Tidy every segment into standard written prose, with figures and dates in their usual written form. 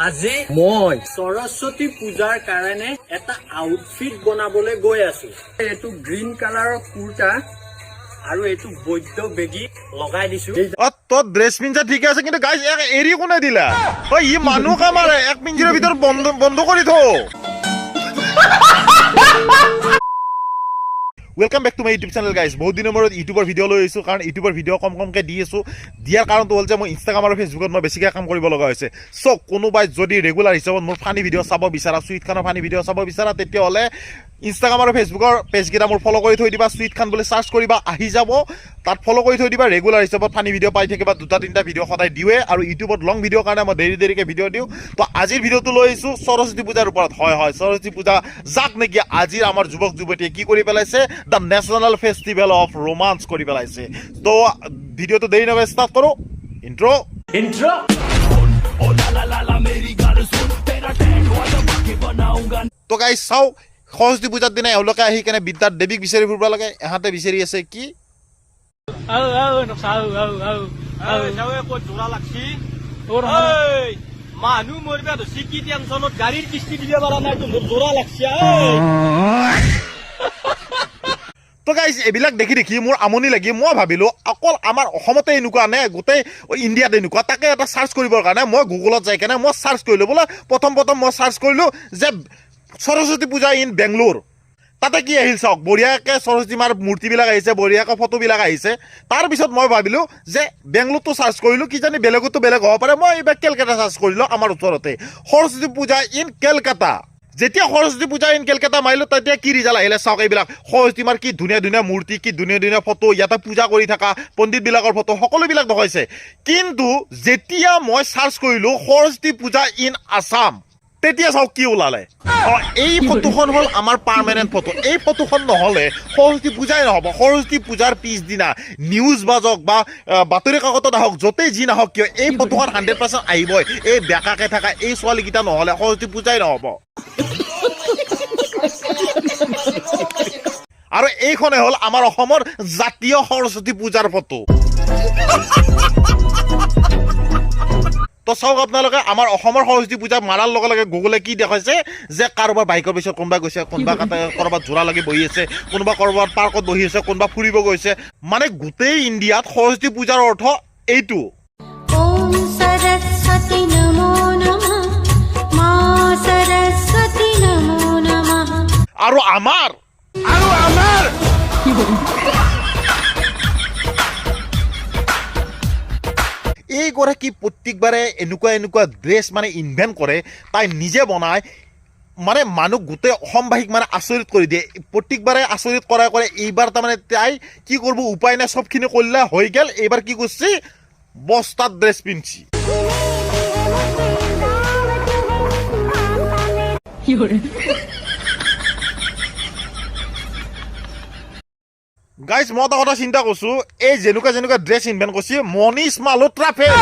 আজি মই সৰস্বতী পূজাৰ কাৰণে এটা আউটফিট বনাবলৈ গৈ আছো। এইটো গ্ৰীণ কালাৰৰ কুৰ্তা আৰু এইটো বৈদ্য বেগী লগাই দিছো। তোর ড্রেস পিনছা ঠিক আছে, কিন্তু গাইজ এরি কোনে দিলা? ই মানুহ কামারে এক পিঞ্জিৰৰ ভিতৰত বন্ধ কৰি থো। Welcome back to my YouTube channel guys. বহুত দিনৰ মূৰত ইউটিউবৰ ভিডিঅ' লৈ আহিছোঁ, কাৰণ ইউটিউবৰ ভিডিঅ' কমকৈ দি আছোঁ। দিয়াৰ কাৰণটো হ'ল যে মই ইনষ্টাগ্ৰাম আৰু ফেচবুকত মই বেছিকৈ কাম কৰিব লগা হৈছে। চ' কোনোবাই যদি ৰেগুলাৰ হিচাপত মোৰ ফানি ভিডিঅ' চাব বিচাৰা, চুইট খানৰ ফানি ভিডিঅ' চাব বিচাৰা, তেতিয়াহ'লে ইনষ্টাগ্ৰাম আৰু ফেচবুকৰ পেজকেইটা মোৰ ফ'ল' কৰি থৈ দিবা। চুইট খান বুলি চাৰ্চ কৰিবা, আহি যাব। তাত ফ'ল' কৰি থৈ দিবা। ৰেগুলাৰ হিচাপত ফানি ভিডিঅ' পাই থাকিবা। 2-3টা ভিডিঅ' সদায় দিওঁৱে, আৰু ইউটিউবত লং ভিডিঅ'ৰ কাৰণে মই দেৰিকৈ ভিডিঅ' দিওঁ। তো আজিৰ ভিডিঅ'টো লৈ আহিছোঁ সৰস্বতী পূজাৰ ওপৰত। হয়, সৰস্বতী পূজা যাক নেকি আজিৰ আমাৰ যুৱক যুৱতীয়ে কি কৰি পেলাইছে, the national festival of romance কৰি পেলাইছে। তো ভিডিঅ'টো দেৰি নকৰে ষ্টাৰ্ট কৰোঁ। ইন্ট্ৰ'। তো গাইজ চাওঁ, সৰস্বতী পূজাৰ দিনা এওঁলোকে আহি কেনে বিদ্যাৰ দেৱীক বিচাৰি ফুৰিব লাগে। এহাঁতে বিচাৰি আছে কি? মানুহ মৰিবা ধৰছি, কি টেনচনত গাড়ীৰ কিস্তি দিব পৰা নাই, তোৰ জোৰা লাগছি। তো গাইজ এইবিলাক দেখি মোৰ আমনি লাগি মই ভাবিলোঁ অকল আমাৰ অসমতে এনেকুৱা নে গোটেই ইণ্ডিয়াত এনেকুৱা। তাকে এটা চাৰ্চ কৰিবৰ কাৰণে মই গুগলত যাই কেনে মই চাৰ্চ কৰিলোঁ। বোলে প্ৰথম মই চাৰ্চ কৰিলোঁ যে সৰস্বতী পূজা ইন বেংলোৰ। তাতে কি আহিল চাওক, বঢ়িয়াকৈ সৰস্বতী মাৰ মূৰ্তিবিলাক আহিছে, বঢ়িয়াকৈ ফটোবিলাক আহিছে। তাৰপিছত মই ভাবিলোঁ যে বেংলোৰটো চাৰ্চ কৰিলোঁ, কিজানি বেলেগতো বেলেগ হ'ব পাৰে। মই এইবাৰ কেলকাতা চাৰ্চ কৰিলোঁ, আমাৰ ওচৰতে সৰস্বতী পূজা ইন কেলকাতা। যেতিয়া সৰস্বতী পূজা ইন কেলকাতা মাৰিলোঁ, তেতিয়া কি ৰিজাল্ট আহিলে চাওক। এইবিলাক সৰস্বতী মাৰ কি ধুনীয়া ধুনীয়া মূৰ্তি, কি ধুনীয়া ধুনীয়া ফটো, ইয়াতে পূজা কৰি থকা পণ্ডিতবিলাকৰ ফটো, সকলোবিলাক দেখাইছে। কিন্তু যেতিয়া মই চাৰ্চ কৰিলোঁ সৰস্বতী পূজা ইন আছাম, তেতিয়া চাওক কি ওলালে। এই ফটোখন হ'ল আমাৰ পাৰ্মানেণ্ট ফটো। এই ফটোখন নহ'লে সৰস্বতী পূজাই নহ'ব। সৰস্বতী পূজাৰ পিছদিনা নিউজ বাজক বা বাতৰি কাকতত আহক, য'তেই যি নাহক কিয়, এই ফটোখন 100% আহিবই। এই বেকাকৈ থকা এই ছোৱালীকেইটা নহ'লে সৰস্বতী পূজাই নহ'ব। আৰু এইখনে হ'ল আমাৰ অসমৰ জাতীয় সৰস্বতী পূজাৰ ফটো। তো চাওক আপোনালোকে, আমাৰ অসমৰ সৰস্বতী পূজা মাৰাৰ লগে লগে গুগলে কি দেখাইছে যে কাৰোবাৰ বাইকৰ পিছত কোনোবা গৈছে, কোনোবা ক'ৰবাত জোৰা লাগি বহি আছে, কোনোবা ক'ৰবাত পাৰ্কত বহি আছে, কোনোবা ফুৰিব গৈছে। মানে গোটেই ইণ্ডিয়াত সৰস্বতী পূজাৰ অৰ্থ এইটো। আৰু আমাৰ এইগৰাকী প্ৰত্যেকবাৰে এনেকুৱা ড্ৰেছ মানে ইনভেণ্ট কৰে, তাই নিজে বনায়, মানে মানুহ গোটেই অসমবাসীক মানে আচৰিত কৰি দিয়ে। প্ৰত্যেকবাৰে আচৰিত কৰে। এইবাৰ তাৰমানে তাই কি কৰিব উপায় নাই, চবখিনি কৰিলে হৈ গ'ল। এইবাৰ কি কৰিছে, বস্তাত ড্ৰেছ পিন্ধছি। গাইজ মই এটা কথা চিন্তা কৰিছো, এই যেনেকুৱা ড্ৰেছ ইনভেণ্ট কৰিছে মনীষ মালহোত্ৰা ফেল।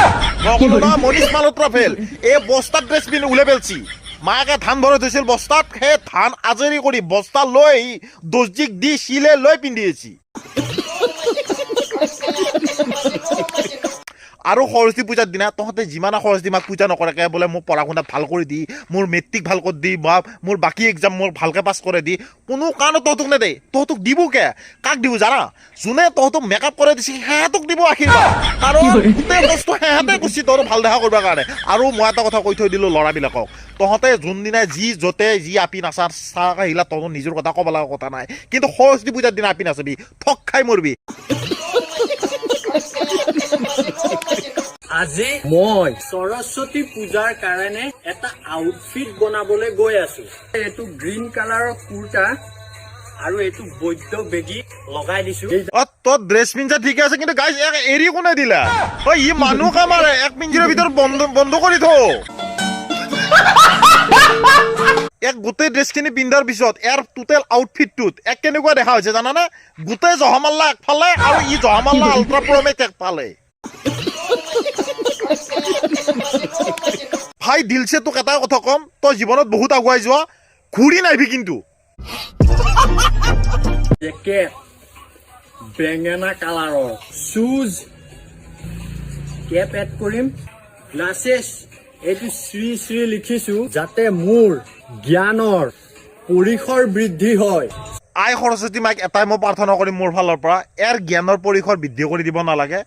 মই ক'লো নহয়, মনীষ মালহোত্ৰা ফেল। এই বস্তাত ড্ৰেছ পিন্ধি ওলাই পেলছি। মাকে ধান ভৰাই থৈছিল বস্তাত, সেই ধান আজৰি কৰি বস্তা লৈ দৰ্জীক দি চিলে লৈ পিন্ধি আহিছি। আৰু সৰস্বতী পূজাৰ দিনা তহঁতে যিমানে সৰস্বতী মাক পূজা নকৰাকে বোলে মোক পঢ়া শুনাত ভাল কৰি দি, মোৰ মেট্ৰিক ভাল কৰি দি, বা মোৰ বাকী এক্সাম মোৰ ভালকৈ পাছ কৰি দি, কোনো কাৰণত তহঁতক নেদে। তহঁতক দিব কে? কাক দিব জানা? যোনে তহঁতক মেকআপ কৰি দিছে সিহঁতক দিব আশীৰ্বাদ। কাৰণ গোটেই বস্তু সিহঁতে কৰিছে তহঁতক ভাল দেখা কৰিবৰ কাৰণে। আৰু মই এটা কথা কৈ থৈ দিলোঁ ল'ৰাবিলাকক, তহঁতে যোনদিনাই য'তে যি আপি নাচাৰ চাহ আহিলা, তহঁতৰ নিজৰ কথা ক'ব লগা কথা নাই। কিন্তু সৰস্বতী পূজাৰ দিনা আপি নাচাবি, ঠগ খাই মৰবি। আজি মই সৰস্বতী পূজাৰ কাৰণে এটা আউটফিট বনাবলৈ গৈ আছো। এইটো গ্ৰীণ কালাৰৰ কুৰ্তা আৰু এইটো বৈদ্য বেগী লগাই দিছো। তোৰ ড্ৰেছ পিনছা ঠিক আছে, কিন্তু গাইজ এৰি কোনে দিলা? ই মানুহ কামাৰে এক পিঞ্জিৰৰ ভিতৰত বন্ধ কৰি থো। এক গোটেই ড্ৰেছখিনি পিন্ধাৰ পিছত ইয়াৰ টোটেল আউটফিটটোত এক কেনেকুৱা দেখা হৈছে জানানে? গোটেই জহামাল্লা একফালে আৰু ই জহামাল্লা আল্ট্ৰা প্ৰ' মেক্স একফালে। ভাই দিলছে, তোক এটা কথা কম, তই জীৱনত বহুত আগুৱাই যোৱা, ঘূৰি নাহিবি কিন্তু। জেকেট বেঙেনা কালাৰৰ, শুজ, কেপ এড কৰিম, গ্লাছেছ এইটো শ্ৰী শ্ৰী লিখিছো যাতে মোৰ জ্ঞানৰ পৰিসৰ বৃদ্ধি হয়। আই সৰস্বতী মাইক এটাই মই প্ৰাৰ্থনা কৰিম মোৰ ফালৰ পৰা, ইয়াৰ জ্ঞানৰ পৰিসৰ বৃদ্ধি কৰি দিব নালাগে,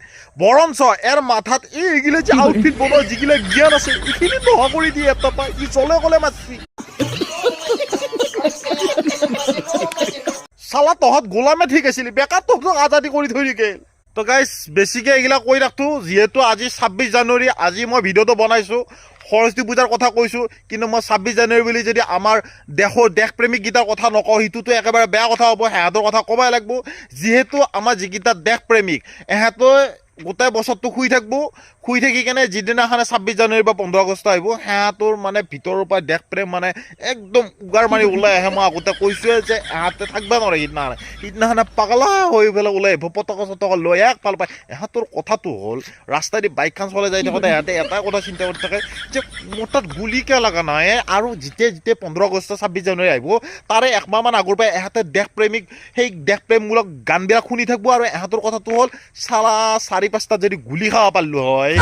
বৰঞ্চ ইয়াৰ মাথাত এইগিলা যে আউটফিট বনোৱা যিগিলা জ্ঞান আছে এইখিনি নোহোৱা কৰি দিয়ে এটা পাই ই চলে কলে মাতছি। চালা তহঁত গোলামে ঠিক আছিলি, বেকাৰ তহঁতক আজাদী কৰি থৈ দিকে। তো গাইজ বেছিকে এইগিলা কৈ ৰাখোঁ, যিহেতু আজি 26 জানুৱাৰী, আজি মই ভিডিঅ'টো বনাইছোঁ সৰস্বতী পূজাৰ কথা কৈছোঁ, কিন্তু মই 26 জানুৱাৰী বুলি যদি আমাৰ দেশপ্ৰেমিক গীতাৰ কথা নকওঁ সেইটোতো একেবাৰে বেয়া কথা হ'ব, সিহঁতৰ কথা ক'বই লাগিব। যিহেতু আমাৰ যিকেইটা দেশপ্ৰেমিক এহেঁতে গোটেই বছৰটো শুই থাকিব, শুই থাকি কেনে যিদিনাখনে 26 জানুৱাৰী বা 15 আগষ্ট আহিব সিহঁতৰ মানে ভিতৰৰ পৰা দেশপ্ৰেম মানে একদম উগাৰ মাৰি ওলাই আহে। মই আগতে কৈছোঁৱে যে এহঁতে থাকিব নোৱাৰে সিদিনাখনে পাগলা হৈ পেলাই ওলাই আহিব, পতকা চতকা লৈ একফাল পায়। এহঁতৰ কথাটো হ'ল ৰাস্তাইদি বাইকখন চলাই যাই থাকোঁতে এহঁতে এটাই কথা চিন্তা কৰি থাকে যে মোৰ তাত গুলি কিয় লগা নাই। আৰু যেতিয়া 15 আগষ্ট 26 জানুৱাৰী আহিব তাৰে একমাহমান আগৰ পৰাই এহঁতে দেশপ্ৰেমিক সেই দেশপ্ৰেমমূলক গানবিলাক শুনি থাকিব। আৰু এহঁতৰ কথাটো হ'ল চালা 4-5টা যদি গুলি খাব পাৰিলো হয়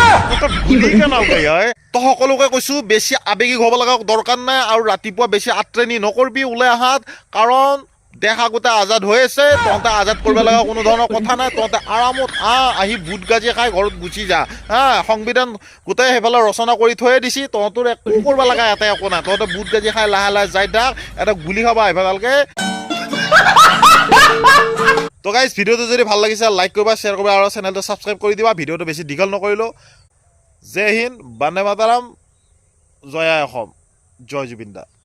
গুলি কেনেকৈ হয়। তো সকলোকে কৈছোঁ বেছি আৱেগিক হ'ব লগা দৰকাৰ নাই, আৰু ৰাতিপুৱা বেছি আত্ৰেণী নকৰিবি ওলাই অহাত, কাৰণ দেশ আগতে আজাদ হৈ আছে, তহঁতে আজাদ কৰিব লগা কোনো ধৰণৰ কথা নাই। তহঁতে আৰামত আহি বুট গাজি খাই ঘৰত গুচি যা। সংবিধান গোটেই সেইফালে ৰচনা কৰি থৈয়ে দিছি, তহঁতৰ একো কৰিব লগা ইয়াতে একো নাই। তহঁতে বুট গাজি খাই লাহে লাহে যাই থাক, এটা গুলি খাবা আহিবা ভালকে। তো গাইজ ভিডিঅ'টো যদি ভাল লাগিছে লাইক কৰিবা, শ্বেয়াৰ কৰিবা আৰু চেনেলটো ছাবস্ক্ৰাইব কৰি দিবা। ভিডিঅ'টো বেছি দীঘল নকৰিলোঁ। জয় হিন্দ, বন্দে মাতৰম, জয় আই অসম, জয় জুবিন দা।